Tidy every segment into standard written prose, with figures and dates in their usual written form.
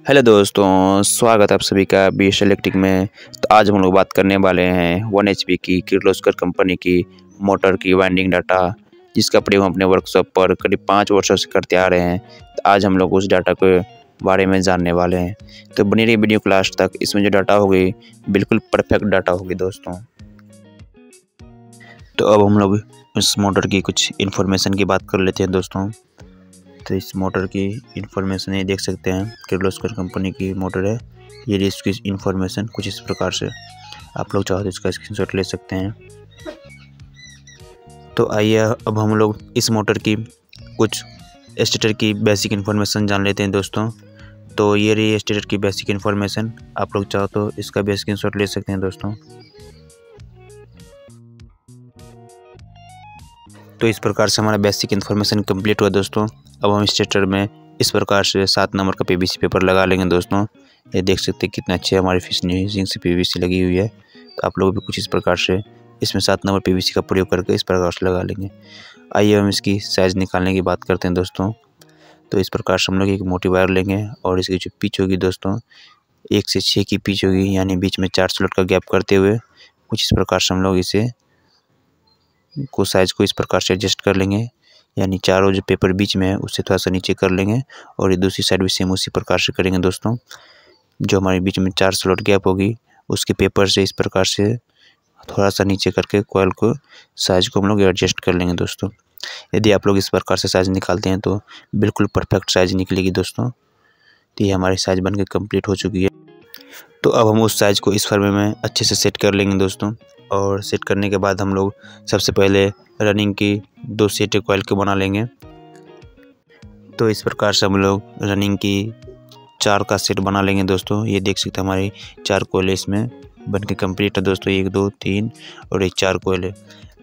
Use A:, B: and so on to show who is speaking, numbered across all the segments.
A: Hello दोस्तों, स्वागत है आप सभी का बीएस इलेक्ट्रिक में। तो आज हम लोग बात करने वाले हैं 1 एचपी की किर्लोस्कर कंपनी की मोटर की वाइंडिंग डाटा, जिसका प्रयोग हम अपने वर्कशॉप पर करीब 5 वर्षों से करते आ रहे हैं। तो आज हम लोग उस डाटा के बारे में जानने वाले हैं। तो बनी रही वीडियो को लास्ट तक। इसमें जो डाटा होगी बिल्कुल परफेक्ट डाटा होगी दोस्तों। तो अब हम लोग इस मोटर की कुछ इन्फॉर्मेशन की बात कर लेते हैं दोस्तों। तो इस मोटर की इन्फॉर्मेशन ये देख सकते हैं, किर्लोस्कर कंपनी की मोटर है। ये इसकी इन्फॉर्मेशन कुछ इस प्रकार से, आप लोग चाहो तो इसका स्क्रीनशॉट ले सकते हैं। तो आइए अब हम लोग इस मोटर की कुछ स्टेटर की बेसिक इन्फॉर्मेशन जान लेते हैं दोस्तों। तो ये रही स्टेटर की बेसिक इन्फॉर्मेशन, आप लोग चाहो तो इसका भी स्क्रीनशॉट ले सकते हैं दोस्तों। तो इस प्रकार से हमारा बेसिक इन्फॉर्मेशन कंप्लीट हुआ दोस्तों। अब हम स्टेटर में इस प्रकार से 7 नंबर का पीवीसी पेपर लगा लेंगे दोस्तों। ये देख सकते हैं कितना अच्छी हमारी फिनिशिंग से पीवीसी लगी हुई है। तो आप लोग भी कुछ इस प्रकार से इसमें 7 नंबर पीवीसी का प्रयोग करके इस प्रकार से लगा लेंगे। आइए हम इसकी साइज़ निकालने की बात करते हैं दोस्तों। तो इस प्रकार से हम लोग एक मोटी वायर लेंगे और इसकी जो पिच होगी दोस्तों 1 से 6 की पिच होगी, यानी बीच में 4 स्लॉट का गैप करते हुए कुछ इस प्रकार से हम लोग इसे साइज़ को इस प्रकार से एडजस्ट कर लेंगे, यानी चारों जो पेपर बीच में है उससे थोड़ा सा नीचे कर लेंगे और ये दूसरी साइड भी सेम उसी प्रकार से करेंगे दोस्तों। जो हमारे बीच में 4 स्लॉट गैप होगी उसके पेपर से इस प्रकार से थोड़ा सा नीचे करके कॉइल को साइज़ को हम लोग एडजस्ट कर लेंगे दोस्तों। यदि आप लोग इस प्रकार से साइज़ निकालते हैं तो बिल्कुल परफेक्ट साइज़ निकलेगी दोस्तों। तो ये हमारी साइज़ बन के कम्प्लीट हो चुकी है। तो अब हम उस साइज़ को इस फॉर्मे में अच्छे से सेट कर लेंगे दोस्तों। और सेट करने के बाद हम लोग सबसे पहले रनिंग की 2 सेट कॉइल को बना लेंगे। तो इस प्रकार से हम लोग रनिंग की 4 का सेट बना लेंगे दोस्तों। ये देख सकते हैं हमारी 4 कोयल इसमें बन के कम्प्लीट है दोस्तों। 1 2 3 और एक 4 कोयल है।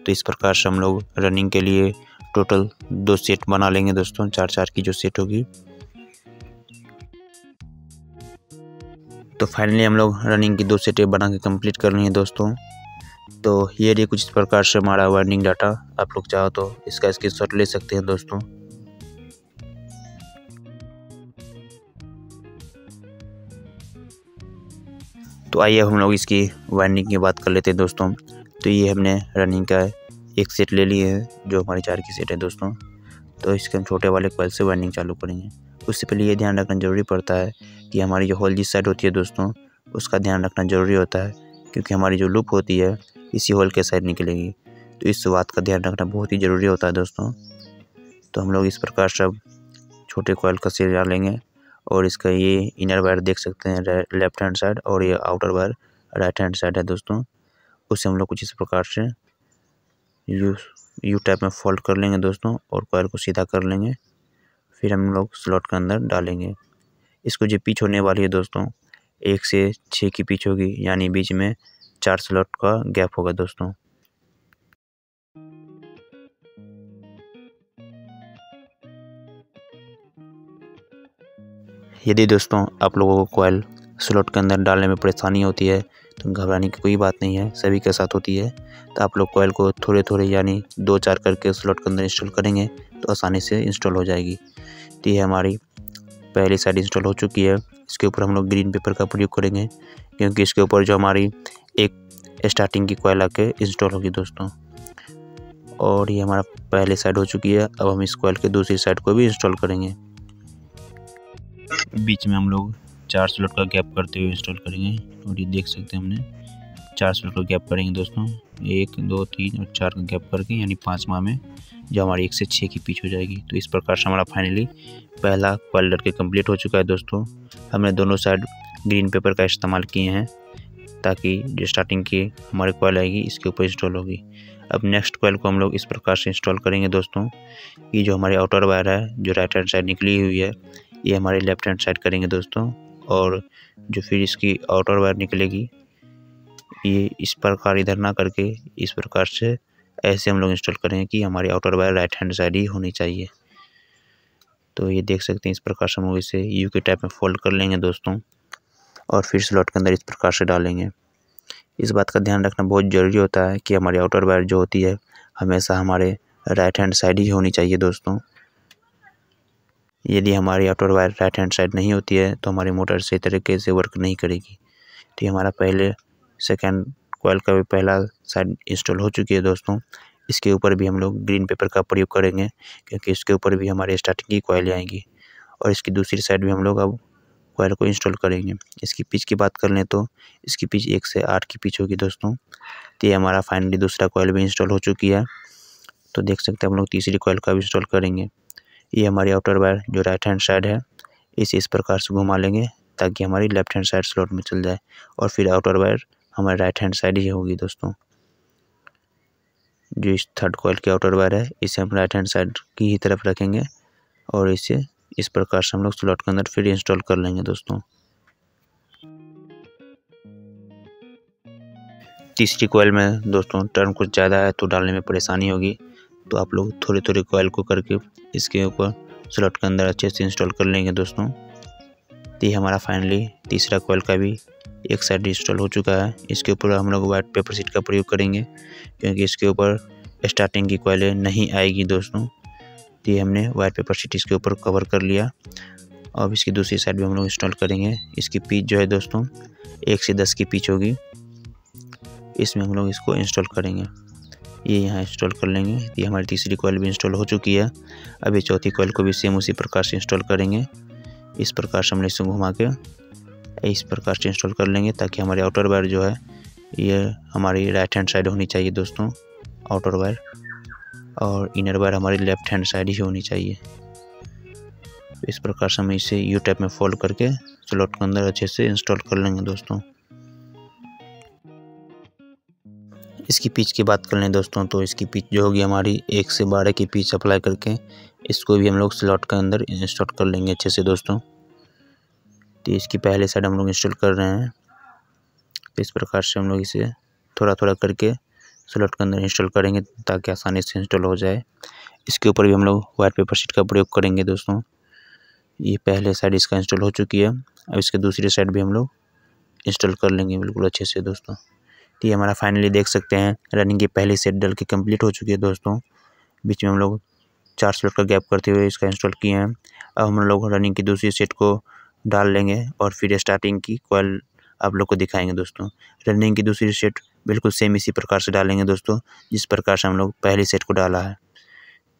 A: तो इस प्रकार से हम लोग रनिंग के लिए टोटल 2 सेट बना लेंगे दोस्तों, 4-4 की जो सेट होगी। तो फाइनली हम लोग रनिंग की 2 सेटें बना के कम्प्लीट कर लेंगे दोस्तों। तो ये रही कुछ इस प्रकार से हमारा वाइंडिंग डाटा, आप लोग चाहो तो इसका स्क्रीनशॉट ले सकते हैं दोस्तों। तो आइए हम लोग इसकी वाइंडिंग की बात कर लेते हैं दोस्तों। तो ये हमने रनिंग का एक सेट ले लिए है जो हमारी 4 की सेट है दोस्तों। तो इसके हम छोटे वाले कॉइल से वाइंडिंग चालू करेंगे। उससे पहले ये ध्यान रखना जरूरी पड़ता है कि हमारी जो होल जिस साइड होती है दोस्तों उसका ध्यान रखना ज़रूरी होता है, क्योंकि हमारी जो लूप होती है इसी होल के साइड निकलेगी। तो इस बात का ध्यान रखना बहुत ही ज़रूरी होता है दोस्तों। तो हम लोग इस प्रकार से अब छोटे कॉइल का सेट डालेंगे और इसका ये इनर वायर देख सकते हैं लेफ्ट हैंड साइड और ये outer wire right hand side है दोस्तों। उसे हम लोग कुछ इस प्रकार से यू टाइप में फोल्ड कर लेंगे दोस्तों और कॉइल को सीधा कर लेंगे। फिर हम लोग स्लॉट के अंदर डालेंगे। इसको जो पिच होने वाली है दोस्तों 1 से 6 की पिच होगी, यानी बीच में 4 स्लॉट का गैप होगा दोस्तों। यदि दोस्तों आप लोगों को कॉइल स्लॉट के अंदर डालने में परेशानी होती है तो घबराने की कोई बात नहीं है, सभी के साथ होती है। तो आप लोग कॉइल को थोड़े थोड़े यानी 2-4 करके स्लॉट के अंदर इंस्टॉल करेंगे तो आसानी से इंस्टॉल हो जाएगी। तो ये हमारी पहली साइड इंस्टॉल हो चुकी है। इसके ऊपर हम लोग ग्रीन पेपर का प्रयोग करेंगे, क्योंकि इसके ऊपर जो हमारी एक स्टार्टिंग की कॉइल आके इंस्टॉल होगी दोस्तों। और ये हमारा पहली साइड हो चुकी है। अब हम इस कॉइल के दूसरी साइड को भी इंस्टॉल करेंगे। बीच में हम लोग 4 स्लॉट का गैप करते हुए इंस्टॉल करेंगे। और ये देख सकते हैं हमने 4 स्लॉट का गैप करेंगे दोस्तों, 1 2 3 और 4 का गैप करके, यानी 5वां में जो हमारी 1 से 6 की पिच हो जाएगी। तो इस प्रकार से हमारा फाइनली पहला कॉइल डट के कम्प्लीट हो चुका है दोस्तों। हमने दोनों साइड ग्रीन पेपर का इस्तेमाल किए हैं ताकि जो स्टार्टिंग की हमारी कॉइल आएगी इसके ऊपर इंस्टॉल होगी। अब नेक्स्ट कॉइल को हम लोग इस प्रकार से इंस्टॉल करेंगे दोस्तों। ये जो हमारी आउटर वायर है जो राइट हैंड साइड निकली हुई है ये हमारे लेफ्ट हैंड साइड करेंगे दोस्तों। और जो फिर इसकी आउटर वायर निकलेगी ये इस प्रकार इधर ना करके इस प्रकार से ऐसे हम लोग इंस्टॉल करेंगे कि हमारी outer wire right hand side ही होनी चाहिए। तो ये देख सकते हैं इस प्रकार से हम लोग इसे यू के टाइप में फोल्ड कर लेंगे दोस्तों और फिर स्लॉट के अंदर इस प्रकार से डालेंगे। इस बात का ध्यान रखना बहुत ज़रूरी होता है कि हमारी आउटर वायर जो होती है हमेशा हमारे राइट हैंड साइड ही होनी चाहिए दोस्तों। यदि हमारी outer wire right hand side नहीं होती है तो हमारी मोटर सही तरीके से वर्क नहीं करेगी। तो ये हमारा पहले सेकेंड कॉइल का भी पहला साइड इंस्टॉल हो चुकी है दोस्तों। इसके ऊपर भी हम लोग ग्रीन पेपर का प्रयोग करेंगे क्योंकि इसके ऊपर भी हमारी स्टार्टिंग की कॉइल आएंगी और इसकी दूसरी साइड भी हम लोग अब कॉइल को इंस्टॉल करेंगे। इसकी पिच की बात कर लें तो इसकी पिच 1 से 8 की पिच होगी दोस्तों। तो ये हमारा फाइनली दूसरा कॉइल भी इंस्टॉल हो चुकी है। तो देख सकते हैं हम लोग तीसरी कॉइल का भी इंस्टॉल करेंगे। ये हमारी आउटर वायर जो राइट हैंड साइड है इसे इस प्रकार से घुमा लेंगे ताकि हमारी लेफ्ट हैंड साइड स्लॉट में चल जाए और फिर आउटर वायर हमारे राइट हैंड साइड ही होगी दोस्तों। जो इस थर्ड कॉइल की आउटर वायर है इसे हम राइट हैंड साइड की ही तरफ रखेंगे और इसे इस प्रकार से हम लोग स्लॉट के अंदर फिर इंस्टॉल कर लेंगे दोस्तों। तीसरी कॉइल में दोस्तों टर्न कुछ ज़्यादा है तो डालने में परेशानी होगी, तो आप लोग थोड़ी थोड़ी कॉइल को करके इसके ऊपर स्लॉट के अंदर अच्छे से इंस्टॉल कर लेंगे दोस्तों। तो ये हमारा फाइनली तीसरा कॉइल का भी एक साइड इंस्टॉल हो चुका है। इसके ऊपर हम लोग वाइट पेपर शीट का प्रयोग करेंगे क्योंकि इसके ऊपर स्टार्टिंग की कॉइलें नहीं आएगी दोस्तों। तो ये हमने वाइट पेपर शीट इसके ऊपर कवर कर लिया। अब इसकी दूसरी साइड भी हम लोग इंस्टॉल करेंगे। इसकी पिच जो है दोस्तों 1 से 10 की पिच होगी, इसमें हम लोग इसको इंस्टॉल करेंगे। ये यहाँ इंस्टॉल कर लेंगे। ये हमारी तीसरी कॉइल भी इंस्टॉल हो चुकी है। अभी चौथी कॉइल को भी सेम उसी प्रकार से इंस्टॉल करेंगे। इस प्रकार से हम इसे घुमा के इस प्रकार से इंस्टॉल कर लेंगे ताकि हमारी आउटर वायर जो है ये हमारी राइट हैंड साइड होनी चाहिए दोस्तों आउटर वायर, और इनर वायर हमारी लेफ्ट हैंड साइड ही होनी चाहिए। इस प्रकार से हम इसे यू टाइप में फोल्ड करके स्लॉट के अंदर अच्छे से इंस्टॉल कर लेंगे दोस्तों। इसकी पिच की बात कर लें दोस्तों तो इसकी पिच जो होगी हमारी 1 से 12 की पिच अप्लाई करके इसको भी हम लोग स्लॉट के अंदर इंस्टॉल कर लेंगे अच्छे से दोस्तों। तो इसकी पहले साइड हम लोग इंस्टॉल कर रहे हैं। इस प्रकार से हम लोग इसे थोड़ा थोड़ा करके स्लॉट के अंदर इंस्टॉल करेंगे ताकि आसानी से इंस्टॉल हो जाए। इसके ऊपर भी हम लोग वाइट पेपर शीट का प्रयोग करेंगे दोस्तों। ये पहले साइड इसका इंस्टॉल हो चुकी है। अब इसके दूसरी साइड भी हम लोग इंस्टॉल कर लेंगे बिल्कुल अच्छे से दोस्तों। तो ये हमारा फाइनली देख सकते हैं रनिंग की पहली सेट डल के कंप्लीट हो चुकी है दोस्तों। बीच में हम लोग 4 स्लॉट का गैप करते हुए इसका इंस्टॉल किए हैं। अब हम लोग रनिंग की दूसरी सेट को डाल लेंगे और फिर स्टार्टिंग की कॉइल आप लोग को दिखाएंगे दोस्तों। रनिंग की दूसरी सेट बिल्कुल सेम इसी प्रकार से डालेंगे दोस्तों जिस प्रकार से हम लोग पहली सेट को डाला है।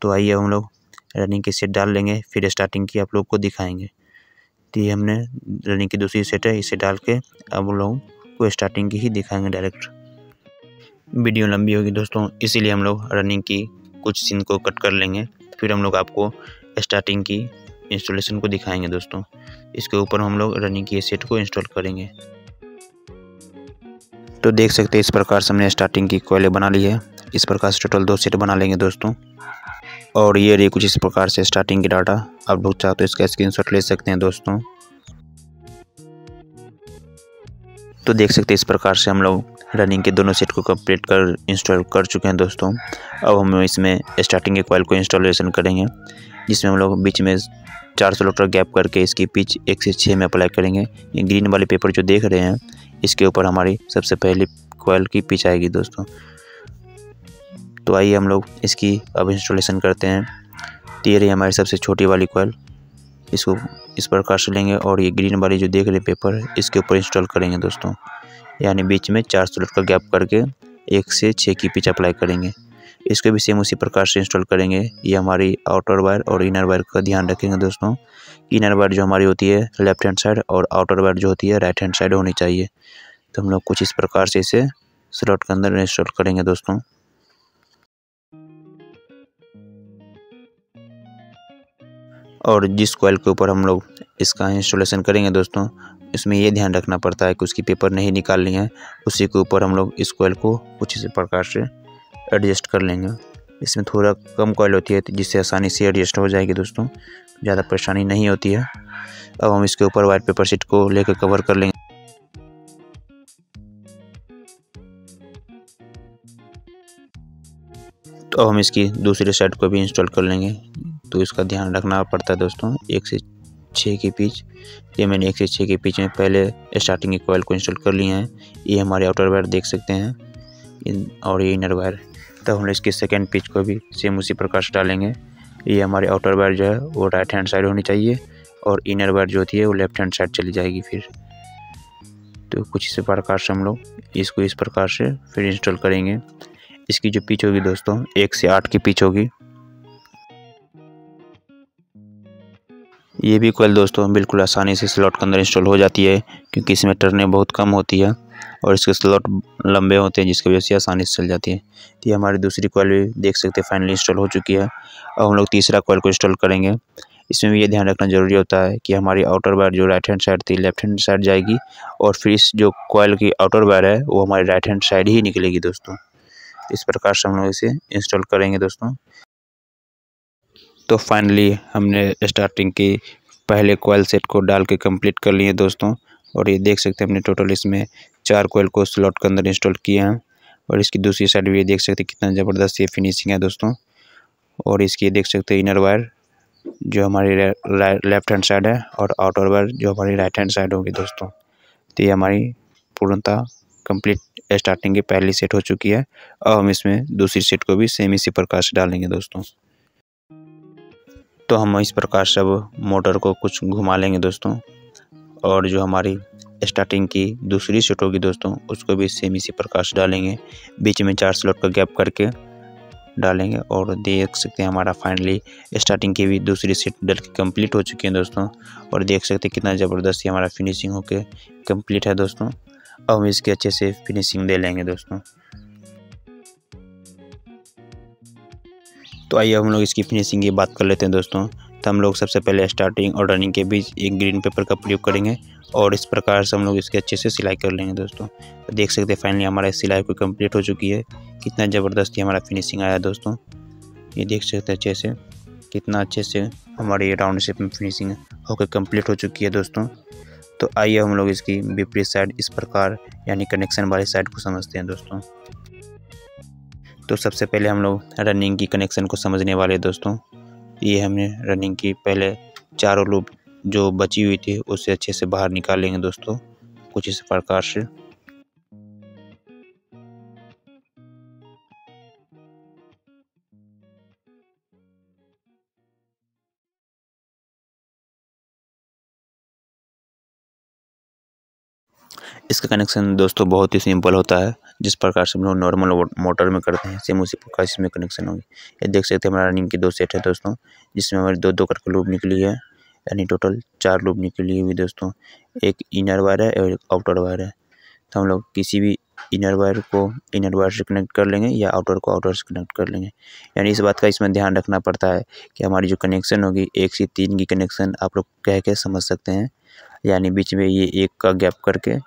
A: तो आइए हम लोग रनिंग की सेट डाल लेंगे फिर स्टार्टिंग की आप लोग को दिखाएंगे। तो ये हमने रनिंग की दूसरी सेट है, इसे डाल के अब हम लोग को स्टार्टिंग की ही दिखाएंगे डायरेक्ट। वीडियो लंबी होगी दोस्तों इसीलिए हम लोग रनिंग की कुछ सीन को कट कर लेंगे, फिर हम लोग आपको स्टार्टिंग की इंस्टॉलेशन को दिखाएंगे दोस्तों। इसके ऊपर हम लोग रनिंग की सेट को इंस्टॉल करेंगे। तो देख सकते हैं इस प्रकार से हमने स्टार्टिंग की कॉइलें बना ली है। इस प्रकार से टोटल 2 सेट बना लेंगे दोस्तों। और ये रही कुछ इस प्रकार से स्टार्टिंग की डाटा। आप लोग चाहो तो इसका स्क्रीनशॉट ले सकते हैं दोस्तों। तो देख सकते हैं इस प्रकार से हम लोग रनिंग के दोनों सेट को कंप्लीट कर इंस्टॉल कर चुके हैं दोस्तों। अब हम इसमें स्टार्टिंग के कॉइल को इंस्टॉलेशन करेंगे जिसमें हम लोग बीच में 4 स्लॉट का गैप करके इसकी पिच 1 से 6 में अप्लाई करेंगे। ये ग्रीन वाले पेपर जो देख रहे हैं इसके ऊपर हमारी सबसे पहली कॉइल की पिच आएगी दोस्तों। तो आइए हम लोग इसकी अब इंस्टॉलेशन करते हैं। तो ये रही हमारी सबसे छोटी वाली कॉइल, इसको इस प्रकार से लेंगे और ये ग्रीन वाली जो देख रहे हैं पेपर इसके ऊपर इंस्टॉल करेंगे दोस्तों। यानी बीच में 4 स्लॉट का गैप करके 1 से 6 की पिच अप्लाई करेंगे। इसको भी सेम उसी प्रकार से इंस्टॉल करेंगे। ये हमारी आउटर वायर और इनर वायर का ध्यान रखेंगे दोस्तों। इनर वायर जो हमारी होती है लेफ्ट हैंड साइड और आउटर वायर जो होती है राइट हैंड साइड होनी चाहिए। तो हम लोग कुछ इस प्रकार से इसे स्लॉट के अंदर इंस्टॉल करेंगे दोस्तों। और जिस कॉइल के ऊपर हम लोग इसका इंस्टॉलेशन करेंगे दोस्तों इसमें ये ध्यान रखना पड़ता है कि उसकी पेपर नहीं निकालनी है। उसी के ऊपर हम लोग इस कॉइल को कुछ इस प्रकार से एडजस्ट कर लेंगे। इसमें थोड़ा कम कॉइल होती है जिससे आसानी से एडजस्ट हो जाएगी दोस्तों, ज़्यादा परेशानी नहीं होती है। अब हम इसके ऊपर वाइट पेपर शीट को लेकर कवर कर लेंगे। तो हम इसकी दूसरी साइड को भी इंस्टॉल कर लेंगे। तो इसका ध्यान रखना पड़ता है दोस्तों। 1 से 6 की पिच, ये मैंने 1 से 6 की पिच में पहले स्टार्टिंग की कॉइल को इंस्टॉल कर लिए हैं। ये हमारे आउटर वायर देख सकते हैं और ये इनर वायर। तब हम इसकी सेकेंड पिच को भी सेम उसी प्रकार से डालेंगे ये हमारी आउटर वायर जो है वो राइट हैंड साइड होनी चाहिए और इनर वायर जो होती है वो लेफ्ट हैंड साइड चली जाएगी। फिर तो कुछ इस प्रकार से हम लोग इसको इस प्रकार से फिर इंस्टॉल करेंगे। इसकी जो पिच होगी दोस्तों 1 से 8 की पिच होगी। ये भी कॉइल दोस्तों बिल्कुल आसानी से स्लॉट के अंदर इंस्टॉल हो जाती है, क्योंकि इसमें टर्नें बहुत कम होती है और इसके स्लॉट लंबे होते हैं, जिसकी वजह से आसानी से चल जाती है। तो ये हमारी दूसरी कॉइल भी देख सकते हैं फाइनली इंस्टॉल हो चुकी है। अब हम लोग तीसरा कॉइल को इंस्टॉल करेंगे। इसमें भी ये ध्यान रखना ज़रूरी होता है कि हमारी आउटर वायर जो राइट हैंड साइड थी लेफ्ट हैंड साइड जाएगी और फिर इस जो कॉइल की आउटर वायर है वो हमारी राइट हैंड साइड ही निकलेगी दोस्तों। इस प्रकार से हम लोग इसे इंस्टॉल करेंगे दोस्तों। तो फाइनली हमने स्टार्टिंग की पहले कॉइल सेट को डाल के कंप्लीट कर लिए दोस्तों। और ये देख सकते हैं हमने टोटल इसमें 4 कॉइल को स्लॉट के अंदर इंस्टॉल किए हैं। और इसकी दूसरी साइड भी देख सकते हैं कितना ज़बरदस्त ये फिनिशिंग है दोस्तों। और इसकी देख सकते हैं इनर वायर जो हमारी लेफ्ट हैंड साइड है और आउटर वायर जो हमारी राइट हैंड साइड होगी दोस्तों। तो ये हमारी पूर्णतः कंप्लीट स्टार्टिंग की पहली सेट हो चुकी है। अब हम इसमें दूसरी सेट को भी सेम इसी प्रकार से डालेंगे दोस्तों। तो हम इस प्रकार से अब मोटर को कुछ घुमा लेंगे दोस्तों और जो हमारी स्टार्टिंग की दूसरी सेट होगी दोस्तों उसको भी सेम इसी प्रकार से डालेंगे। बीच में 4 स्लॉट का गैप करके डालेंगे और देख सकते हैं हमारा फाइनली स्टार्टिंग की भी दूसरी सेट डल के कंप्लीट हो चुकी है दोस्तों। और देख सकते हैं कितना ज़बरदस्त हमारा फिनिशिंग होके कंप्लीट है दोस्तों। अब हम इसके अच्छे से फिनिशिंग दे लेंगे दोस्तों। तो आइए हम लोग इसकी फिनिशिंग की बात कर लेते हैं दोस्तों। तो हम लोग सबसे पहले स्टार्टिंग और रनिंग के बीच एक ग्रीन पेपर का प्रयोग करेंगे और इस प्रकार से हम लोग इसके अच्छे से सिलाई कर लेंगे दोस्तों। तो देख सकते हैं फाइनली हमारा सिलाई को कंप्लीट हो चुकी है। कितना ज़बरदस्त हमारा फिनिशिंग आया दोस्तों। ये देख सकते हैं अच्छे से कितना अच्छे से हमारी ये राउंड शेप में फिनिशिंग होकर कंप्लीट हो चुकी है दोस्तों। तो आइए हम लोग इसकी विपरीत साइड इस प्रकार यानी कनेक्शन वाली साइड को समझते हैं दोस्तों। तो सबसे पहले हम लोग रनिंग की कनेक्शन को समझने वाले दोस्तों। ये हमने रनिंग की पहले चारों लूप जो बची हुई थी उसे अच्छे से बाहर निकाल लेंगे दोस्तों कुछ इस प्रकार से। इसका कनेक्शन दोस्तों बहुत ही सिंपल होता है, जिस प्रकार से हम लोग नॉर्मल मोटर में करते हैं सेम उसी प्रकार से इसमें कनेक्शन होगी। ये देख सकते हैं हमारा रनिंग की 2 सेट है दोस्तों, जिसमें हमारी 2-2 करके लूप निकली है, यानी टोटल 4 लूप निकली हुई दोस्तों। एक इनर वायर है और एक आउटर वायर है। तो हम लोग किसी भी इनर वायर को इनर वायर से कनेक्ट कर लेंगे या आउटर को आउटर से कनेक्ट कर लेंगे। यानी इस बात का इसमें ध्यान रखना पड़ता है कि हमारी जो कनेक्शन होगी 1 से 3 की कनेक्शन आप लोग कह के समझ सकते हैं। यानी बीच में ये 1 का गैप करके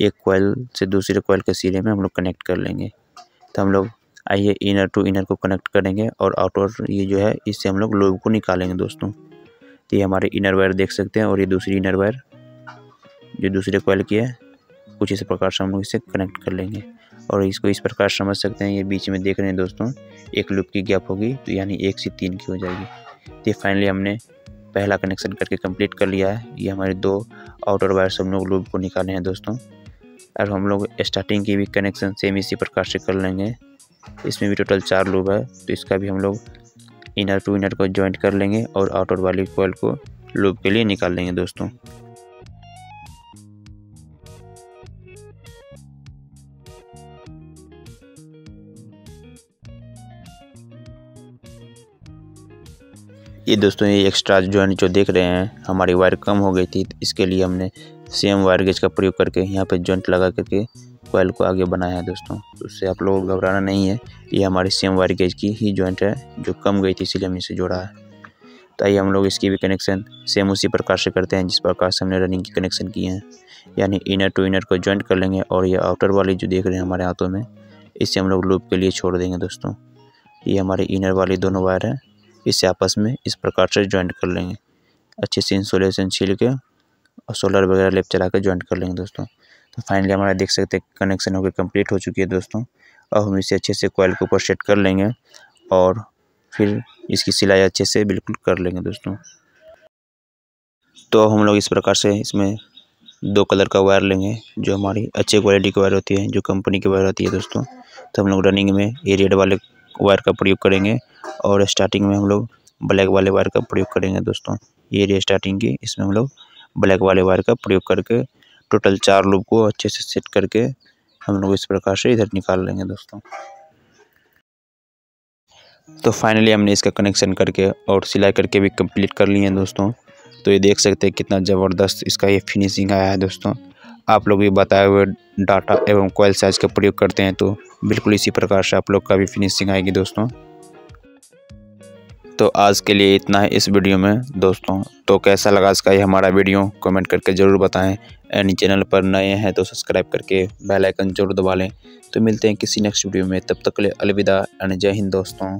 A: एक कॉइल से दूसरे कॉइल के सिरे में हम लोग कनेक्ट कर लेंगे। तो हम लोग आइए इनर टू इनर को कनेक्ट करेंगे और आउटर ये जो है इससे हम लोग लूप को निकालेंगे दोस्तों। तो ये हमारे इनर वायर देख सकते हैं और ये दूसरी इनर वायर जो दूसरे कॉइल की है कुछ इस प्रकार से हम लोग इसे कनेक्ट कर लेंगे। और इसको इस प्रकार समझ सकते हैं, ये बीच में देख रहे हैं दोस्तों एक लूप की गैप होगी तो यानी 1 से 3 की हो जाएगी। तो फाइनली हमने पहला कनेक्शन करके कंप्लीट कर लिया है। ये हमारे 2 आउटर वायर से हम लोग लूप को निकाले हैं दोस्तों। और हम लोग स्टार्टिंग की भी कनेक्शन सेम इसी प्रकार से कर लेंगे। इसमें भी टोटल 4 लूप है, तो इसका भी हम लोग इनर टू इनर को जॉइंट कर लेंगे और आउटर वाली कॉइल को लूप के लिए निकाल लेंगे दोस्तों। ये दोस्तों ये एक्स्ट्रा जॉइंट जो देख रहे हैं हमारी वायर कम हो गई थी, तो इसके लिए हमने सेम वायर गेज का प्रयोग करके यहाँ पे जॉइंट लगा करके कॉइल को आगे बनाया है दोस्तों। तो उससे आप लोगों को घबराना नहीं है, ये हमारी सेम वायर गेज की ही जॉइंट है जो कम गई थी, इसीलिए हमने इसे जोड़ा है। तो आइए हम लोग इसकी भी कनेक्शन सेम उसी प्रकार से करते हैं जिस प्रकार से हमने रनिंग की कनेक्शन किए हैं। यानी इनर टू इनर को जॉइंट कर लेंगे और ये आउटर वाली जो देख रहे हैं हमारे हाथों में इसे हम लोग लूप के लिए छोड़ देंगे दोस्तों। ये हमारी इनर वाली दोनों वायर है, इसे आपस में इस प्रकार से जॉइंट कर लेंगे। अच्छे से इंसुलेशन छील के और सोलर वगैरह लेप चला के जॉइंट कर लेंगे दोस्तों। तो फाइनली हमारा देख सकते हैं कनेक्शन होकर कंप्लीट हो चुकी है दोस्तों। अब हम इसे अच्छे से कॉइल के ऊपर सेट कर लेंगे और फिर इसकी सिलाई अच्छे से बिल्कुल कर लेंगे दोस्तों। तो हम लोग इस प्रकार से इसमें 2 कलर का वायर लेंगे जो हमारी अच्छी क्वालिटी की वायर होती है, जो कंपनी की वायर होती है दोस्तों। तो हम लोग रनिंग में ये रेड वाले वायर का प्रयोग करेंगे और स्टार्टिंग में हम लोग ब्लैक वाले वायर का प्रयोग करेंगे दोस्तों। ये रही स्टार्टिंग की, इसमें हम लोग ब्लैक वाले वायर का प्रयोग करके टोटल 4 लूप को अच्छे से सेट करके हम लोग इस प्रकार से इधर निकाल लेंगे दोस्तों। तो फाइनली हमने इसका कनेक्शन करके और सिलाई करके भी कंप्लीट कर लिए हैं दोस्तों। तो ये देख सकते हैं कितना ज़बरदस्त इसका ये फिनिशिंग आया है दोस्तों। आप लोग भी बताए हुए डाटा एवं कॉइल साइज का प्रयोग करते हैं तो बिल्कुल इसी प्रकार से आप लोग का भी फिनिशिंग आएगी दोस्तों। तो आज के लिए इतना है इस वीडियो में दोस्तों। तो कैसा लगा इसका ये हमारा वीडियो कमेंट करके ज़रूर बताएं। एंड चैनल पर नए हैं तो सब्सक्राइब करके बेल आइकन जरूर दबा लें। तो मिलते हैं किसी नेक्स्ट वीडियो में, तब तक के लिए अलविदा एंड जय हिंद दोस्तों।